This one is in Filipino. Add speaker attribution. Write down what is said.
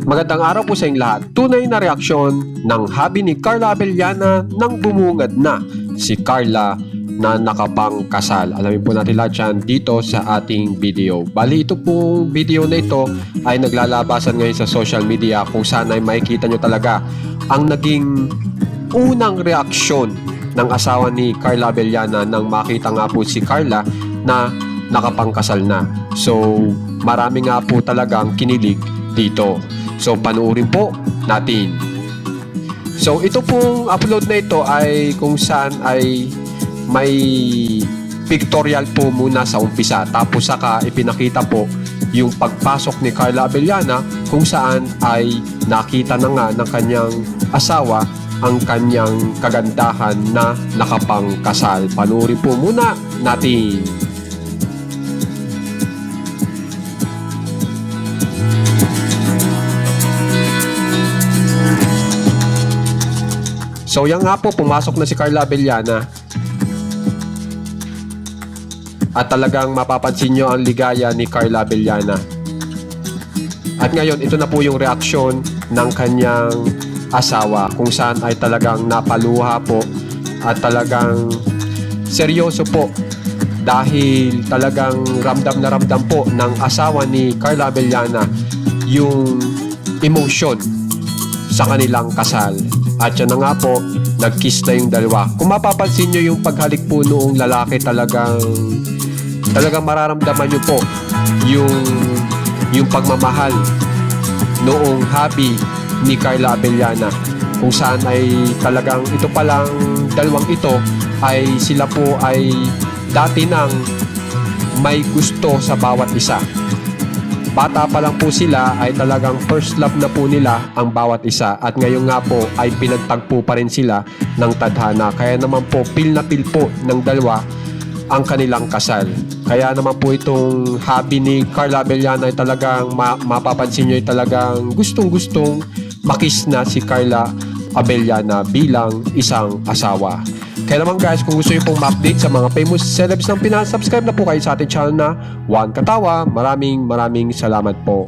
Speaker 1: Magandang araw po sa inyong lahat. Tunay na reaksyon ng hobby ni Carla Abellana nang bumungad na si Carla na nakapangkasal. Alamin po natin lahat yan dito sa ating video. Bali, ito pong video na ito ay naglalabasan ngayon sa social media kung saan ay makikita nyo talaga ang naging unang reaksyon ng asawa ni Carla Abellana nang makita nga po si Carla na nakapangkasal na. So, marami nga po talagang kinilig dito. So, panuorin po natin. So, ito pong upload na ito ay kung saan ay may pictorial po muna sa umpisa. Tapos saka ipinakita po yung pagpasok ni Carla Abellana kung saan ay nakita na nga ng kanyang asawa ang kanyang kagandahan na nakapangkasal. Panuorin po muna natin. So yan nga po, pumasok na si Carla Abellana. At talagang mapapansin nyo ang ligaya ni Carla Abellana. At ngayon, ito na po yung reaksyon ng kanyang asawa kung saan ay talagang napaluha po at talagang seryoso po dahil talagang ramdam na ramdam po ng asawa ni Carla Abellana yung emotion sa kanilang kasal. At yan na nga po, nag-kiss na yung dalawa. Kung mapapansin nyo yung paghalik po noong lalaki, talagang mararamdaman nyo po yung pagmamahal noong hobby ni Carla Abellana. Kung saan ay talagang ito palang dalawang ito ay sila po ay dati nang may gusto sa bawat isa. Bata pa lang po sila ay talagang first love na po nila ang bawat isa at ngayon nga po ay pinagtagpo pa rin sila ng tadhana. Kaya naman po feel na feel po ng dalawa ang kanilang kasal. Kaya naman po itong hobby ni Carla Abellana ay talagang mapapansin nyo ay talagang gustong-gustong makis na si Carla Abellana bilang isang asawa. Kaya naman guys, kung gusto nyo pong ma-update sa mga famous celebs ng Pinas, subscribe na po kayo sa ating channel na Juan Katawa. Maraming salamat po.